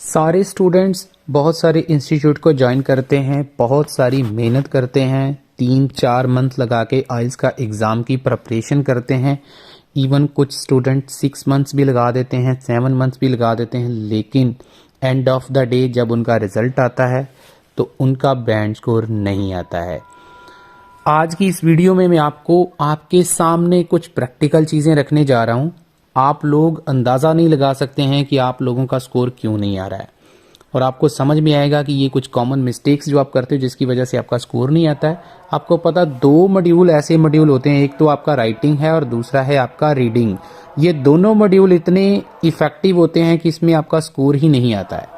सारे स्टूडेंट्स बहुत सारे इंस्टीट्यूट को ज्वाइन करते हैं, बहुत सारी मेहनत करते हैं, 3-4 मंथ लगा के आइल्स का एग्ज़ाम की प्रिपरेशन करते हैं। इवन कुछ स्टूडेंट 6 मंथ्स भी लगा देते हैं, 7 मंथ्स भी लगा देते हैं, लेकिन एंड ऑफ द डे जब उनका रिजल्ट आता है तो उनका बैंड स्कोर नहीं आता है। आज की इस वीडियो में मैं आपको आपके सामने कुछ प्रैक्टिकल चीज़ें रखने जा रहा हूँ। आप लोग अंदाज़ा नहीं लगा सकते हैं कि आप लोगों का स्कोर क्यों नहीं आ रहा है, और आपको समझ में आएगा कि ये कुछ कॉमन मिस्टेक्स जो आप करते हो जिसकी वजह से आपका स्कोर नहीं आता है। आपको पता 2 मॉड्यूल ऐसे मॉड्यूल होते हैं, एक तो आपका राइटिंग है और दूसरा है आपका रीडिंग। ये दोनों मॉड्यूल इतने इफ़ेक्टिव होते हैं कि इसमें आपका स्कोर ही नहीं आता है।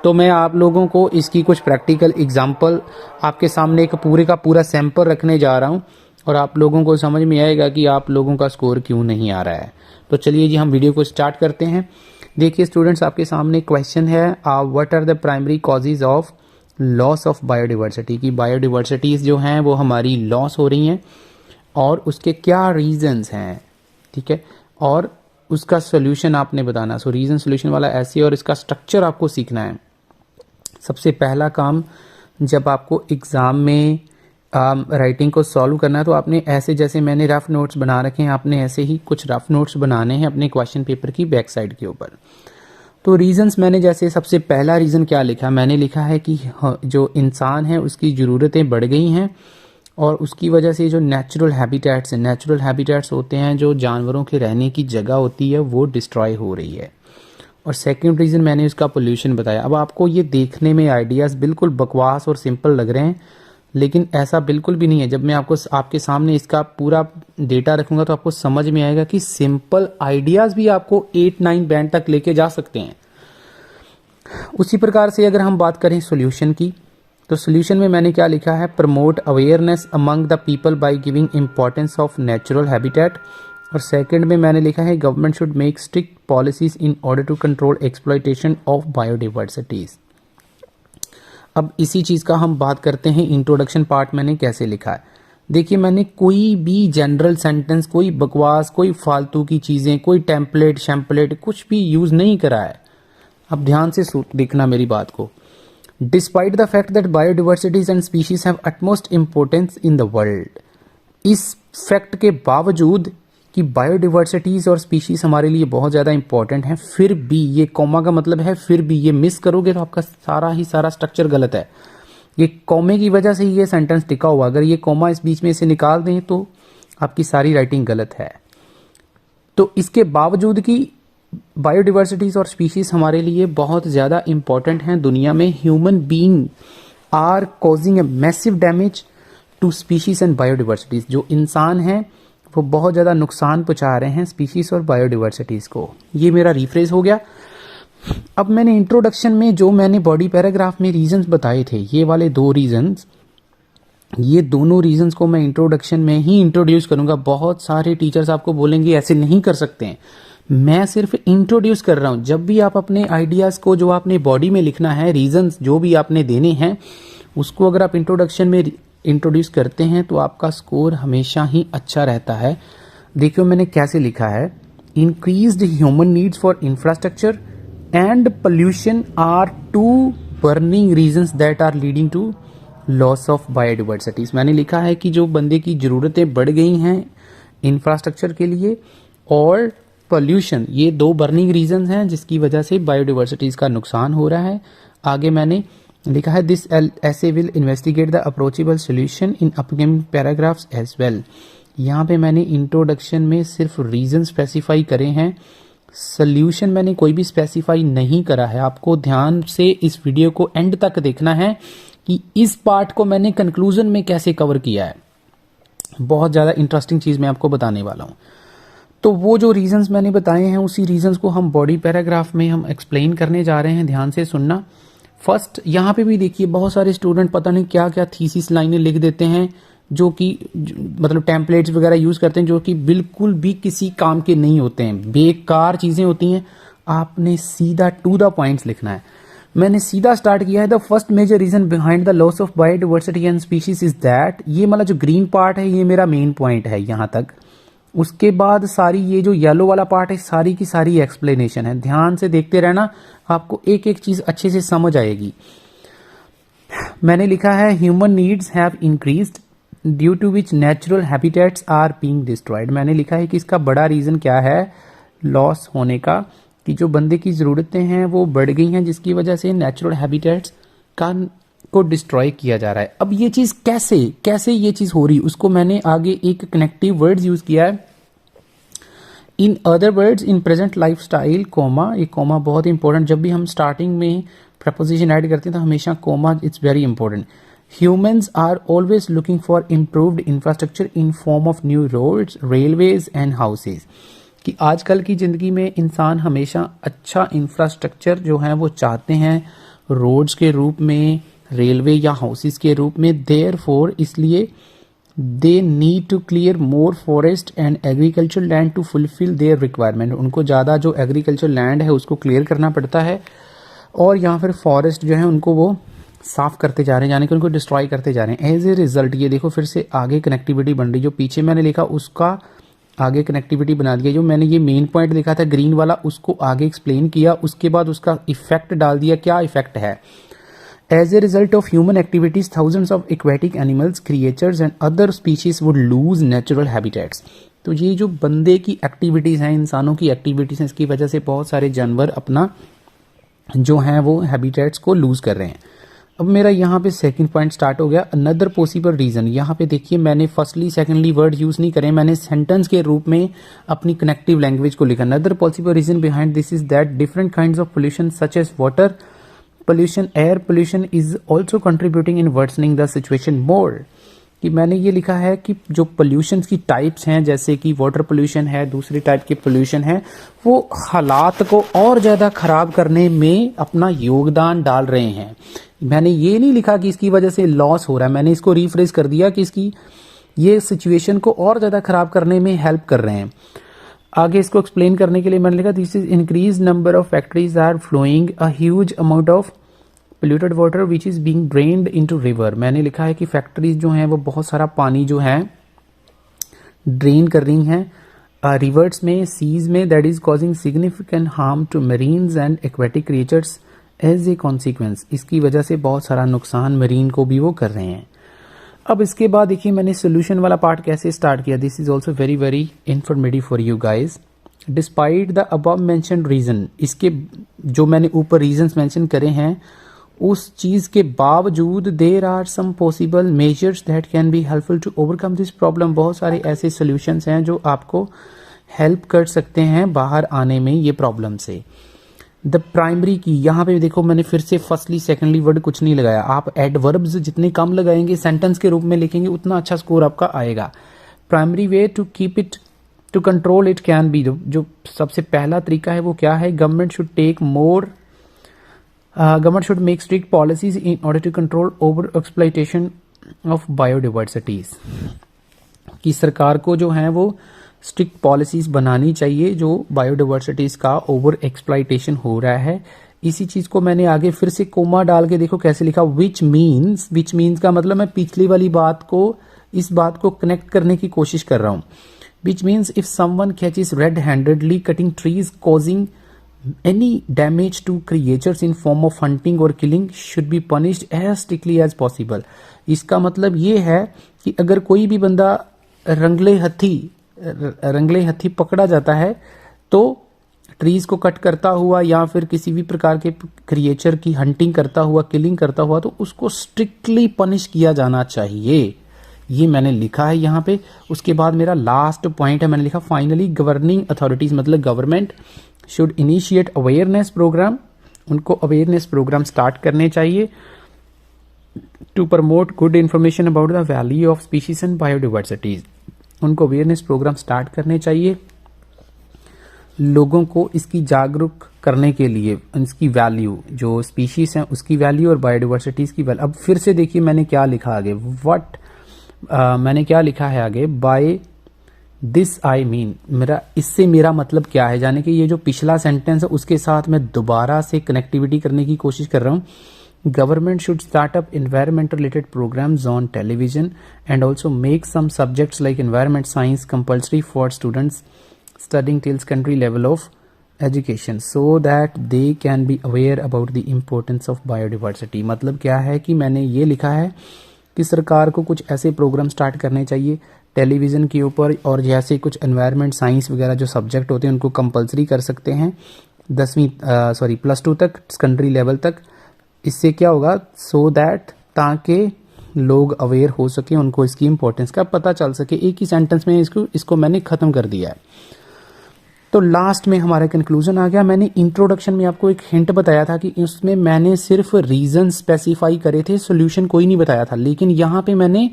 तो मैं आप लोगों को इसकी कुछ प्रैक्टिकल एग्जाम्पल आपके सामने एक पूरे का पूरा सैंपल रखने जा रहा हूँ, और आप लोगों को समझ में आएगा कि आप लोगों का स्कोर क्यों नहीं आ रहा है। तो चलिए जी, हम वीडियो को स्टार्ट करते हैं। देखिए स्टूडेंट्स, आपके सामने क्वेश्चन है, what are the primary causes of loss of biodiversity. की बायोडिवर्सिटीज़ जो हैं वो हमारी लॉस हो रही हैं और उसके क्या रीजंस हैं, ठीक है, और उसका सोल्यूशन आपने बताना। सो रीजन सोल्यूशन वाला ऐसे, और इसका स्ट्रक्चर आपको सीखना है। सबसे पहला काम, जब आपको एग्ज़ाम में राइटिंग को सॉल्व करना है तो आपने ऐसे, जैसे मैंने रफ नोट्स बना रखे हैं, आपने ऐसे ही कुछ रफ नोट्स बनाने हैं अपने क्वेश्चन पेपर की बैक साइड के ऊपर। तो रीजंस मैंने, जैसे सबसे पहला रीज़न क्या लिखा, मैंने लिखा है कि जो इंसान है उसकी ज़रूरतें बढ़ गई हैं और उसकी वजह से जो नेचुरल हैबिटेट्स हैं, नेचुरल हैबिटेट्स होते हैं जो जानवरों के रहने की जगह होती है, वो डिस्ट्रॉय हो रही है। और सेकंड रीज़न मैंने उसका पोल्यूशन बताया। अब आपको ये देखने में आइडियाज़ बिल्कुल बकवास और सिंपल लग रहे हैं, लेकिन ऐसा बिल्कुल भी नहीं है। जब मैं आपको आपके सामने इसका पूरा डेटा रखूंगा तो आपको समझ में आएगा कि सिंपल आइडियाज़ भी आपको 8-9 बैंड तक लेके जा सकते हैं। उसी प्रकार से अगर हम बात करें सॉल्यूशन की, तो सॉल्यूशन में मैंने क्या लिखा है, promote awareness among the people by giving importance of natural habitat. और सेकंड में मैंने लिखा है, government should make strict policies in order to control exploitation of biodiversities. अब इसी चीज़ का हम बात करते हैं, इंट्रोडक्शन पार्ट मैंने कैसे लिखा है। देखिए, मैंने कोई भी जनरल सेंटेंस, कोई बकवास, कोई फालतू की चीज़ें, कोई टेम्पलेट शैम्पलेट कुछ भी यूज़ नहीं करा है। अब ध्यान से देखना मेरी बात को। Despite the fact that biodiversities and species have utmost importance in the world. इस फैक्ट के बावजूद कि बायोडिवर्सिटीज और स्पीशीज हमारे लिए बहुत ज़्यादा इंपॉर्टेंट है, फिर भी, ये कॉमा का मतलब है फिर भी, ये मिस करोगे तो आपका सारा ही सारा स्ट्रक्चर गलत है। ये कॉमे की वजह से ही ये सेंटेंस टिका हुआ, अगर ये कॉमा इस बीच में से निकाल दें तो आपकी सारी राइटिंग गलत है। तो इसके बावजूद कि बायोडिवर्सिटीज और स्पीशीज हमारे लिए बहुत ज़्यादा इंपॉर्टेंट हैं, दुनिया में human being are causing a massive damage to species and biodiversities. जो इंसान हैं वो बहुत ज़्यादा नुकसान पहुंचा रहे हैं स्पीशीज और बायोडिवर्सिटीज़ को। ये मेरा रिफ्रेज हो गया। अब मैंने इंट्रोडक्शन में जो मैंने बॉडी पैराग्राफ में रीजंस बताए थे, ये वाले 2 रीजंस, ये दोनों रीजंस को मैं इंट्रोडक्शन में ही इंट्रोड्यूस करूंगा। बहुत सारे टीचर्स आपको बोलेंगे ऐसे नहीं कर सकते हैं, मैं सिर्फ इंट्रोड्यूस कर रहा हूं। जब भी आप अपने आइडियाज़ को, जो आपने बॉडी में लिखना है, रीजंस जो भी आपने देने हैं, उसको अगर आप इंट्रोडक्शन में इंट्रोड्यूस करते हैं तो आपका स्कोर हमेशा ही अच्छा रहता है। देखियो मैंने कैसे लिखा है, increased human needs for infrastructure and pollution are 2 burning reasons that are leading to loss of biodiversities. मैंने लिखा है कि जो बंदे की ज़रूरतें बढ़ गई हैं इंफ्रास्ट्रक्चर के लिए और पोल्यूशन, ये 2 बर्निंग रीजंस हैं जिसकी वजह से बायोडिवर्सिटीज का नुकसान हो रहा है। आगे मैंने लिखा है, this essay will investigate the approachable solution in upcoming paragraphs as well. यहाँ पे मैंने इंट्रोडक्शन में सिर्फ रीजन स्पेसिफाई करे हैं, सोल्यूशन मैंने कोई भी स्पेसिफाई नहीं करा है। आपको ध्यान से इस वीडियो को एंड तक देखना है कि इस पार्ट को मैंने कंक्लूजन में कैसे कवर किया है। बहुत ज़्यादा इंटरेस्टिंग चीज़ मैं आपको बताने वाला हूँ। तो वो जो रीजंस मैंने बताए हैं, उसी रीजंस को हम बॉडी पैराग्राफ में हम एक्सप्लेन करने जा रहे हैं। ध्यान से सुनना। फर्स्ट, यहाँ पे भी देखिए, बहुत सारे स्टूडेंट पता नहीं क्या क्या थीसिस लाइनें लिख देते हैं, जो कि मतलब टेम्पलेट्स वगैरह यूज़ करते हैं, जो कि बिल्कुल भी किसी काम के नहीं होते हैं, बेकार चीज़ें होती हैं। आपने सीधा टू द पॉइंट्स लिखना है। मैंने सीधा स्टार्ट किया है, the first major reason behind the loss of biodiversity and species is that. ये मतलब जो ग्रीन पार्ट है, ये मेरा मेन पॉइंट है यहाँ तक। उसके बाद सारी ये जो येलो वाला पार्ट है सारी की सारी एक्सप्लेनेशन है, ध्यान से देखते रहना, आपको एक एक चीज अच्छे से समझ आएगी। मैंने लिखा है human needs have increased due to which natural habitats are being destroyed. मैंने लिखा है कि इसका बड़ा रीजन क्या है लॉस होने का, कि जो बंदे की ज़रूरतें हैं वो बढ़ गई हैं जिसकी वजह से नेचुरल हैबिटेट्स को डिस्ट्रॉय किया जा रहा है। अब ये चीज़ कैसे ये चीज़ हो रही, उसको मैंने आगे एक कनेक्टिव वर्ड्स यूज़ किया है। In other words in present lifestyle comma, ये कोमा बहुत इंपॉर्टेंट, जब भी हम स्टार्टिंग में प्रपोजिशन ऐड करते हैं तो हमेशा comma it's very important. Humans are always looking for improved infrastructure in form of new roads, railways and houses, कि आजकल की ज़िंदगी में इंसान हमेशा अच्छा इंफ्रास्ट्रक्चर जो है वो चाहते हैं, रोड्स के रूप में, रेलवे या हाउसेस के रूप में। देयरफॉर इसलिए they need to clear more forest and agriculture land to fulfil their requirement. उनको ज़्यादा जो एग्रीकल्चर लैंड है उसको क्लियर करना पड़ता है, और यहाँ फिर फॉरेस्ट जो है उनको वो साफ करते जा रहे हैं, यानी कि उनको डिस्ट्रॉय करते जा रहे हैं। एज ए रिजल्ट ये देखो फिर से आगे कनेक्टिविटी बन रही, जो पीछे मैंने लिखा उसका आगे कनेक्टिविटी बना दिया, जो मैंने ये मेन पॉइंट लिखा था ग्रीन वाला उसको आगे एक्सप्लेन किया, उसके बाद उसका इफेक्ट डाल दिया, क्या इफेक्ट है। As a result of human activities thousands of aquatic animals, creatures and other species would lose natural habitats. तो ये जो बंदे की एक्टिविटीज हैं, इंसानों की एक्टिविटीज हैं, इसकी वजह से बहुत सारे जानवर अपना जो है वो हैबिटेट्स को लूज कर रहे हैं। अब मेरा यहाँ पे सेकंड पॉइंट स्टार्ट हो गया, अनदर पॉसिबल रीजन। यहाँ पे देखिए मैंने फर्स्टली सेकंडली वर्ड यूज नहीं करे, मैंने सेंटेंस के रूप में अपनी कनेक्टिव लैंग्वेज को लिखा। Another possible reason behind this is that different kinds of pollution such as water pollution, air pollution is also contributing in worsening the situation more. कि मैंने ये लिखा है कि जो पोल्यूशन की टाइप्स हैं, जैसे कि वाटर पोल्यूशन है, दूसरी टाइप के पोल्यूशन है, वो हालात को और ज़्यादा खराब करने में अपना योगदान डाल रहे हैं। मैंने ये नहीं लिखा कि इसकी वजह से लॉस हो रहा है, मैंने इसको रिफ्रेश कर दिया कि इसकी ये सिचुएशन को और ज़्यादा खराब करने में हेल्प कर रहे हैं। आगे इसको एक्सप्लेन करने के लिए मैंने लिखा this is increase number of factories are flowing a huge amount of polluted water which is being drained into river. मैंने लिखा है कि फैक्ट्रीज जो हैं वो बहुत सारा पानी जो है ड्रेन कर रही हैं रिवर्स में, सीज में, that is causing significant harm to marines and aquatic creatures as a consequence. इसकी वजह से बहुत सारा नुकसान मरीन को भी वो कर रहे हैं। अब इसके बाद देखिए मैंने सोल्यूशन वाला पार्ट कैसे स्टार्ट किया। This is also very very informative for you guys. Despite the above mentioned reason, इसके जो मैंने ऊपर रीजंस मेंशन करे हैं उस चीज के बावजूद there are some possible measures that can be helpful to overcome this problem. बहुत सारे ऐसे सोल्यूशंस हैं जो आपको हेल्प कर सकते हैं बाहर आने में ये प्रॉब्लम से। द प्राइमरी की, यहाँ पे देखो मैंने फिर से फर्स्टली सेकेंडली वर्ड कुछ नहीं लगाया। आप एडवर्ब्स जितने कम लगाएंगे, सेंटेंस के रूप में लिखेंगे, उतना अच्छा स्कोर आपका आएगा। Primary way to keep it to control it can be, जो सबसे पहला तरीका है वो क्या है, government should take more government should make strict policies in order to control over exploitation of biodiversities। कि सरकार को जो है वो स्ट्रिक्ट पॉलिसीज बनानी चाहिए जो बायोडाइवर्सिटीज का ओवर एक्सप्लॉइटेशन हो रहा है। इसी चीज को मैंने आगे फिर से कोमा डाल के देखो कैसे लिखा, विच मीन्स का मतलब मैं पिछली वाली बात को इस बात को कनेक्ट करने की कोशिश कर रहा हूं। Which means if someone catches red handedly cutting trees causing any damage to creatures in form of hunting or killing should be punished as strictly as possible। इसका मतलब ये है कि अगर कोई भी बंदा रंगले हत्थी पकड़ा जाता है तो ट्रीज को कट करता हुआ या फिर किसी भी प्रकार के क्रिएचर की हंटिंग करता हुआ, किलिंग करता हुआ, तो उसको स्ट्रिक्टली पनिश किया जाना चाहिए। ये मैंने लिखा है यहाँ पे। उसके बाद मेरा लास्ट पॉइंट है, मैंने लिखा फाइनली गवर्निंग अथॉरिटीज मतलब government should initiate awareness program, उनको अवेयरनेस प्रोग्राम स्टार्ट करने चाहिए to promote good information about the value of species and biodiversities. उनको अवेयरनेस प्रोग्राम स्टार्ट करने चाहिए लोगों को इसकी जागरूक करने के लिए, इसकी वैल्यू जो स्पीशीज हैं उसकी वैल्यू और बायोडाइवर्सिटीज की वैल्यू। अब फिर से देखिए मैंने क्या लिखा आगे, मैंने क्या लिखा है आगे, बाय दिस आई मीन, इससे मेरा मतलब क्या है, यानी कि ये जो पिछला सेंटेंस है उसके साथ मैं दोबारा से कनेक्टिविटी करने की कोशिश कर रहा हूं। Government should start up environment related programs on television and also make some subjects like environment science compulsory for students studying till secondary level of education so that they can be aware about the importance of biodiversity। मतलब क्या है कि मैंने ये लिखा है कि सरकार को कुछ ऐसे प्रोग्राम स्टार्ट करने चाहिए टेलीविज़न के ऊपर, और जैसे कुछ एनवायरनमेंट साइंस वगैरह जो सब्जेक्ट होते हैं उनको कंपलसरी कर सकते हैं +2 तक, सेकेंडरी लेवल तक। इससे क्या होगा, सो दैट ताकि लोग अवेयर हो सके, उनको इसकी इम्पोर्टेंस का पता चल सके। एक ही सेंटेंस में इसको मैंने ख़त्म कर दिया है। तो लास्ट में हमारा कंक्लूजन आ गया। मैंने इंट्रोडक्शन में आपको एक हिंट बताया था कि इसमें मैंने सिर्फ रीजन स्पेसिफाई करे थे, सोल्यूशन कोई नहीं बताया था, लेकिन यहाँ पे मैंने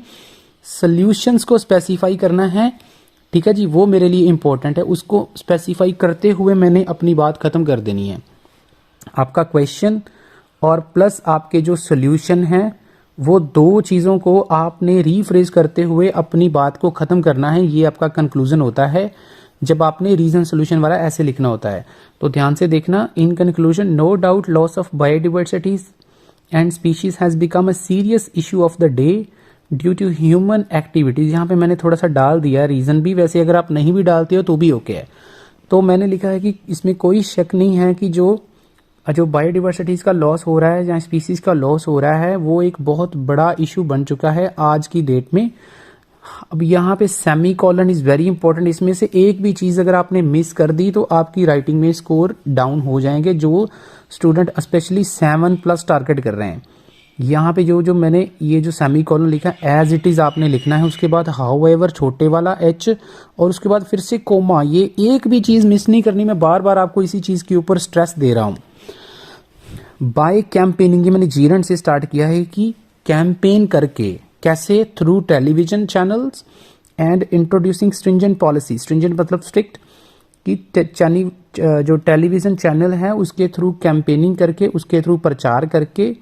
सोल्यूशंस को स्पेसिफाई करना है। ठीक है जी, वो मेरे लिए इंपॉर्टेंट है, उसको स्पेसिफाई करते हुए मैंने अपनी बात खत्म कर देनी है। आपका क्वेश्चन और प्लस आपके जो सोल्यूशन है, वो दो चीज़ों को आपने रीफ्रेज करते हुए अपनी बात को ख़त्म करना है। ये आपका कंक्लूजन होता है जब आपने रीजन सोल्यूशन वाला ऐसे लिखना होता है। तो ध्यान से देखना। In conclusion, no doubt loss of biodiversity and species has become a serious issue of the day due to human activities. यहाँ पे मैंने थोड़ा सा डाल दिया रीज़न भी, वैसे अगर आप नहीं भी डालते हो तो भी ओके है। तो मैंने लिखा है कि इसमें कोई शक नहीं है कि जो बायोडाइवर्सिटीज़ का लॉस हो रहा है या स्पीसीज का लॉस हो रहा है, वो एक बहुत बड़ा इशू बन चुका है आज की डेट में। अब यहाँ पे semi colon is very important. इसमें से एक भी चीज़ अगर आपने मिस कर दी तो आपकी राइटिंग में स्कोर डाउन हो जाएंगे, जो स्टूडेंट स्पेशली 7+ टारगेट कर रहे हैं। यहाँ पे जो मैंने ये जो सेमी कॉलन लिखा एज इट इज़ आपने लिखना है, उसके बाद हाउएवर छोटे वाला h, और उसके बाद फिर से कोमा। ये एक भी चीज़ मिस नहीं करनी। मैं बार बार आपको इसी चीज़ के ऊपर स्ट्रेस दे रहा हूँ। बाय कैंपेनिंग, ये मैंने जीरन से स्टार्ट किया है कि कैंपेन करके कैसे, through television channels and introducing stringent policy. Stringent मतलब स्ट्रिक्ट, कि जो टेलीविजन चैनल है उसके थ्रू कैंपेनिंग करके, उसके थ्रू प्रचार करके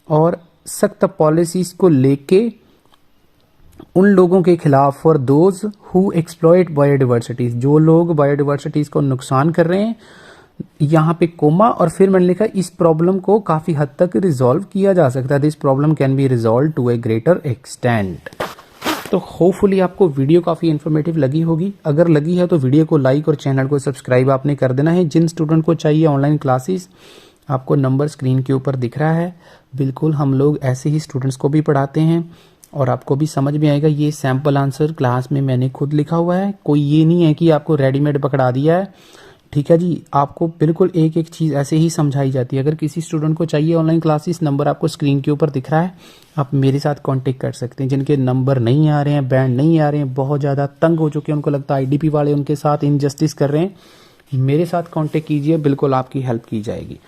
और सख्त पॉलिसीज को लेके उन लोगों के खिलाफ, for those who exploit biodiversities, जो लोग बायोडाइवर्सिटीज को नुकसान कर रहे हैं, यहाँ पे कोमा। और फिर मैंने लिखा इस प्रॉब्लम को काफ़ी हद तक रिजॉल्व किया जा सकता है। This problem can be resolve to a greater extent. तो होपफुली आपको वीडियो काफ़ी इन्फॉर्मेटिव लगी होगी। अगर लगी है तो वीडियो को लाइक और चैनल को सब्सक्राइब आपने कर देना है। जिन स्टूडेंट को चाहिए ऑनलाइन क्लासेस, आपको नंबर स्क्रीन के ऊपर दिख रहा है। बिल्कुल हम लोग ऐसे ही स्टूडेंट्स को भी पढ़ाते हैं और आपको भी समझ में आएगा। ये सैम्पल आंसर क्लास में मैंने खुद लिखा हुआ है, कोई ये नहीं है कि आपको रेडीमेड पकड़ा दिया है। ठीक है जी, आपको बिल्कुल एक एक चीज़ ऐसे ही समझाई जाती है। अगर किसी स्टूडेंट को चाहिए ऑनलाइन क्लासेस, नंबर आपको स्क्रीन के ऊपर दिख रहा है, आप मेरे साथ कांटेक्ट कर सकते हैं। जिनके नंबर नहीं आ रहे हैं, बैंड नहीं आ रहे हैं, बहुत ज़्यादा तंग हो चुके हैं, उनको लगता है आईडीपी वाले उनके साथ इनजस्टिस कर रहे हैं, मेरे साथ कांटेक्ट कीजिए, बिल्कुल आपकी हेल्प की जाएगी।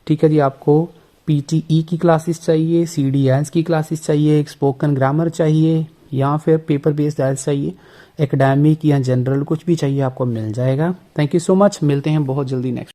ठीक है जी, आपको पीटीई की क्लासेस चाहिए, सीडीएस की क्लासेस चाहिए, एक स्पोकन ग्रामर चाहिए, या फिर पेपर बेस्ड आइल्स चाहिए, एकेडमिक या जनरल, कुछ भी चाहिए आपको मिल जाएगा। थैंक यू सो मच, मिलते हैं बहुत जल्दी नेक्स्ट।